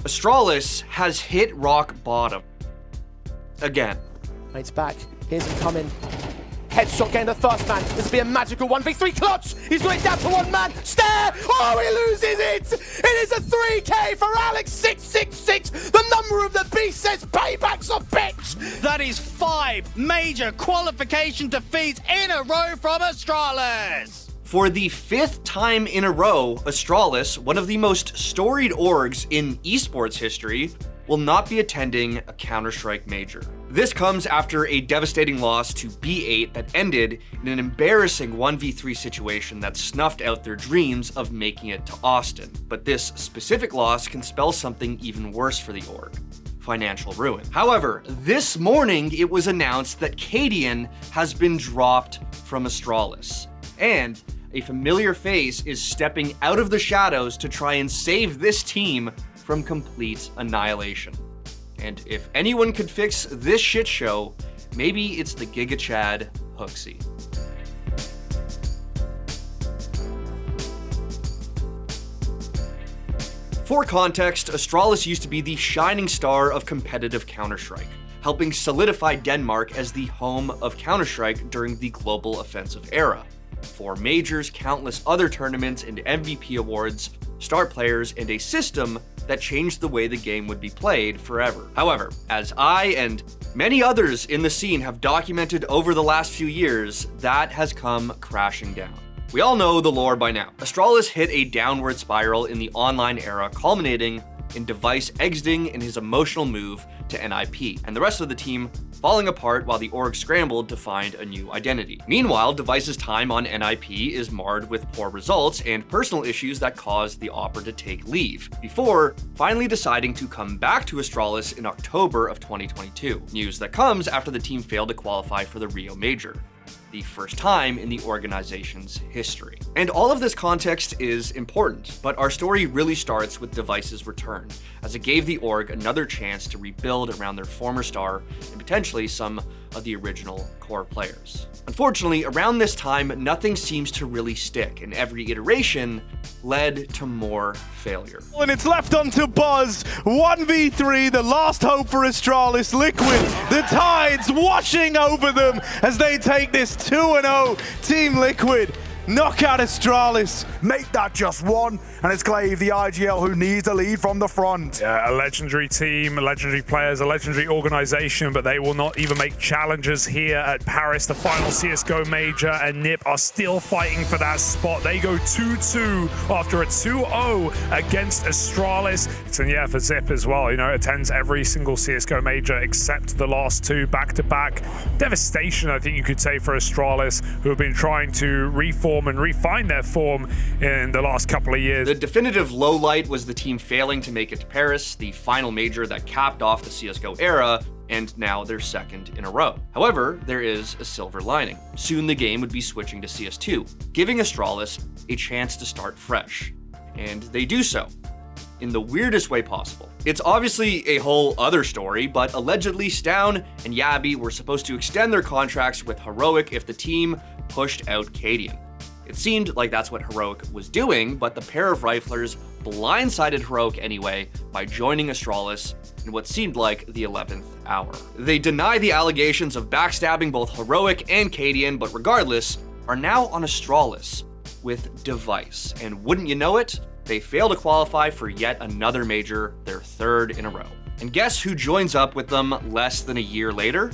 Astralis has hit rock bottom. Again. It's back. Here's him coming. Headshot getting the first man. This will be a magical 1v3 clutch. He's got it down to one man. Stare. Oh, he loses it. It is a 3K for Alex666. The number of the beast says payback's a bitch. That is 5 major qualification defeats in a row from Astralis. For the 5th time in a row, Astralis, one of the most storied orgs in esports history, will not be attending a Counter-Strike major. This comes after a devastating loss to B8 that ended in an embarrassing 1v3 situation that snuffed out their dreams of making it to Austin. But this specific loss can spell something even worse for the org: financial ruin. However, this morning it was announced that Cadian has been dropped from Astralis, and a familiar face is stepping out of the shadows to try and save this team from complete annihilation. And if anyone could fix this shit show, maybe it's the gigachad Hooksy. For context, Astralis used to be the shining star of competitive Counter-Strike, helping solidify Denmark as the home of Counter-Strike during the global offensive era. 4 majors, countless other tournaments and MVP awards, star players, and a system that changed the way the game would be played forever. However, as I and many others in the scene have documented over the last few years, that has come crashing down. We all know the lore by now. Astralis hit a downward spiral in the online era, culminating in Device exiting in his emotional move to NIP, and the rest of the team falling apart while the org scrambled to find a new identity. Meanwhile, Device's time on NIP is marred with poor results and personal issues that caused the Opera to take leave, before finally deciding to come back to Astralis in October of 2022. News that comes after the team failed to qualify for the Rio Major, the first time in the organization's history. And all of this context is important, but our story really starts with Device's return, as it gave the org another chance to rebuild around their former star and potentially some of the original core players. Unfortunately, around this time, nothing seems to really stick, and every iteration led to more failure. And it's left on to Buzz. 1v3, the last hope for Astralis. Liquid, the tides washing over them as they take this 2-0. Team Liquid knock out Astralis. Make that just one, and it's Glaive, the IGL, who needs a lead from the front. Yeah, a legendary team, legendary players, a legendary organization, but they will not even make challenges here at Paris, the final CSGO major, and NiP are still fighting for that spot. They go 2-2 after a 2-0 against Astralis. And yeah, for Zip as well, you know, attends every single CSGO major except the last 2 back-to-back. Devastation, I think you could say, for Astralis, who have been trying to reform and refine their form in the last couple of years. The definitive lowlight was the team failing to make it to Paris, the final major that capped off the CSGO era, and now they're 2nd in a row. However, there is a silver lining. Soon the game would be switching to CS2, giving Astralis a chance to start fresh. And they do so, in the weirdest way possible. It's obviously a whole other story, but allegedly Stown and Yabi were supposed to extend their contracts with Heroic if the team pushed out Cadian. It seemed like that's what Heroic was doing, but the pair of riflers blindsided Heroic anyway by joining Astralis in what seemed like the 11th hour. They deny the allegations of backstabbing both Heroic and Cadian, but regardless, are now on Astralis with Device. And wouldn't you know it, they fail to qualify for yet another major, their 3rd in a row. And guess who joins up with them less than a year later?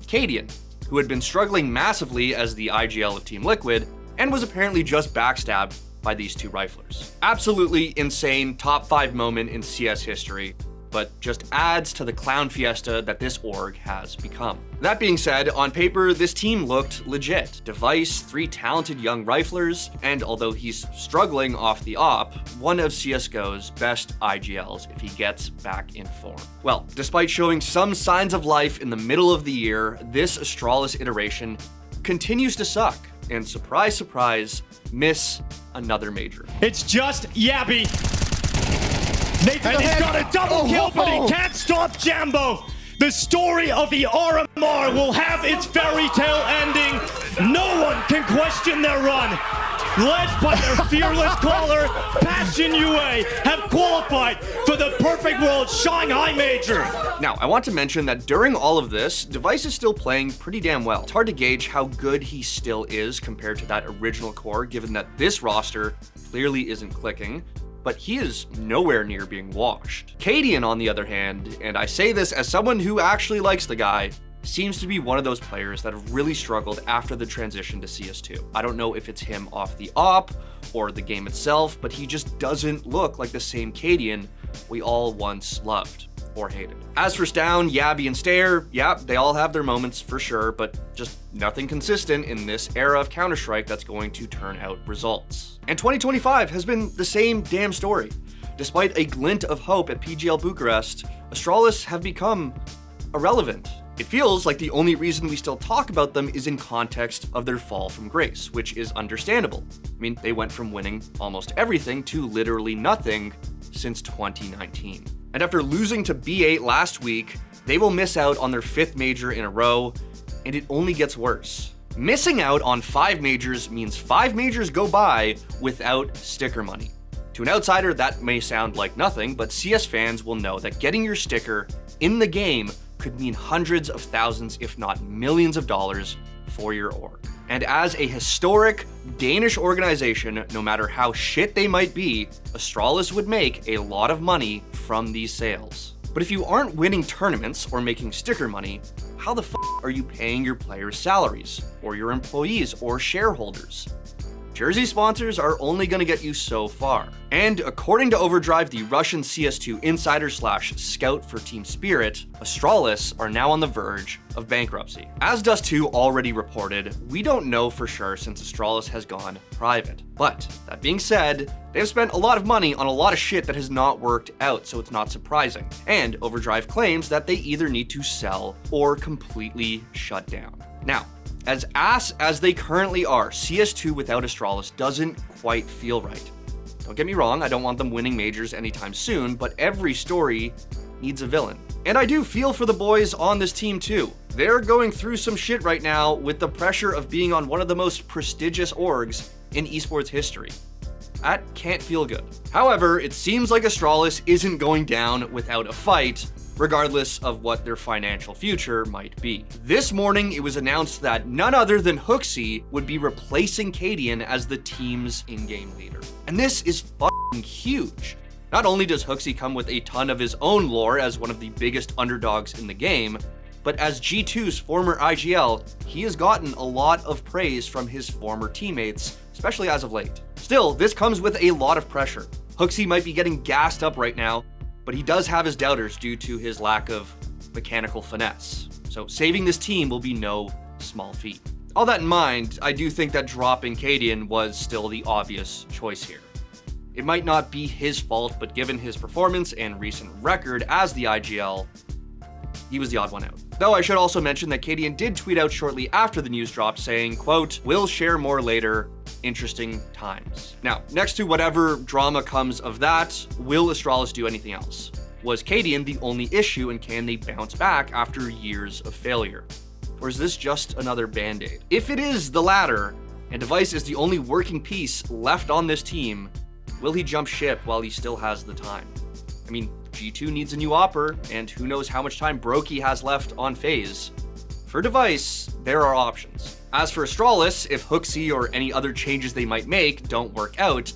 Cadian, who had been struggling massively as the IGL of Team Liquid, and was apparently just backstabbed by these 2 riflers. Absolutely insane top 5 moment in CS history, but just adds to the clown fiesta that this org has become. That being said, on paper, this team looked legit. Device, 3 talented young riflers, and although he's struggling off the op, one of CSGO's best IGLs if he gets back in form. Well, despite showing some signs of life in the middle of the year, this Astralis iteration continues to suck, and surprise, surprise, miss another major. It's just Yabi. And he's got a double kill, but he can't stop Jambo. The story of the RMR will have its fairy tale ending. No one can question their run. led by their fearless caller, Passion UA, have qualified for the Perfect World Shanghai Major. Now, I want to mention that during all of this, Device is still playing pretty damn well. It's hard to gauge how good he still is compared to that original core, given that this roster clearly isn't clicking, but he is nowhere near being washed. Cadian, on the other hand, and I say this as someone who actually likes the guy, seems to be one of those players that have really struggled after the transition to CS2. I don't know if it's him off the op or the game itself, but he just doesn't look like the same Cadian we all once loved or hated. As for Stown, Yabby, and Stair, yeah, they all have their moments for sure, but just nothing consistent in this era of Counter-Strike that's going to turn out results. And 2025 has been the same damn story. Despite a glint of hope at PGL Bucharest, Astralis have become irrelevant. It feels like the only reason we still talk about them is in context of their fall from grace, which is understandable. I mean, they went from winning almost everything to literally nothing since 2019. And after losing to B8 last week, they will miss out on their 5th major in a row, and it only gets worse. Missing out on 5 majors means 5 majors go by without sticker money. To an outsider, that may sound like nothing, but CS fans will know that getting your sticker in the game could mean hundreds of thousands, if not millions of dollars for your org. And as a historic Danish organization, no matter how shit they might be, Astralis would make a lot of money from these sales. But if you aren't winning tournaments or making sticker money, how the f are you paying your players' salaries, or your employees, or shareholders? Jersey sponsors are only going to get you so far. And according to Overdrive, the Russian CS2 insider / scout for Team Spirit, Astralis are now on the verge of bankruptcy. As Dust2 already reported, we don't know for sure since Astralis has gone private. But that being said, they've spent a lot of money on a lot of shit that has not worked out, so it's not surprising. And Overdrive claims that they either need to sell or completely shut down. Now, as ass as they currently are, CS2 without Astralis doesn't quite feel right. Don't get me wrong, I don't want them winning majors anytime soon, but every story needs a villain. And I do feel for the boys on this team too. They're going through some shit right now with the pressure of being on one of the most prestigious orgs in esports history. That can't feel good. However, it seems like Astralis isn't going down without a fight, regardless of what their financial future might be. This morning, it was announced that none other than Hooksy would be replacing Cadian as the team's in-game leader. And this is fucking huge. Not only does Hooksy come with a ton of his own lore as one of the biggest underdogs in the game, but as G2's former IGL, he has gotten a lot of praise from his former teammates, especially as of late. Still, this comes with a lot of pressure. Hooksy might be getting gassed up right now, but he does have his doubters due to his lack of mechanical finesse. So saving this team will be no small feat. All that in mind, I do think that dropping Cadian was still the obvious choice here. It might not be his fault, but given his performance and recent record as the IGL, he was the odd one out. Though I should also mention that Cadian did tweet out shortly after the news dropped saying, quote, "We'll share more later. Interesting times." Now, next to whatever drama comes of that, will Astralis do anything else? Was Cadian the only issue, and can they bounce back after years of failure? Or is this just another band-aid? If it is the latter, and Device is the only working piece left on this team, will he jump ship while he still has the time? I mean, G2 needs a new opper, and who knows how much time Burke has left on FaZe. For Device, there are options. As for Astralis, if Hooksy or any other changes they might make don't work out,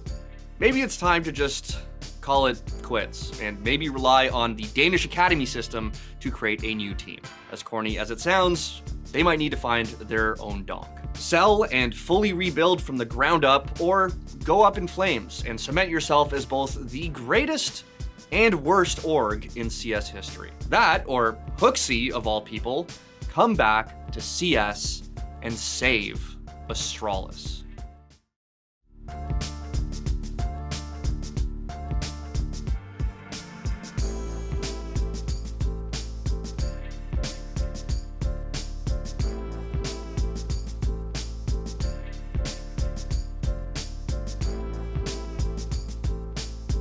maybe it's time to just call it quits, and maybe rely on the Danish academy system to create a new team. As corny as it sounds, they might need to find their own donk. Sell and fully rebuild from the ground up, or go up in flames and cement yourself as both the greatest and worst org in CS history. That, or Hooksy, of all people, come back to CS and save Astralis.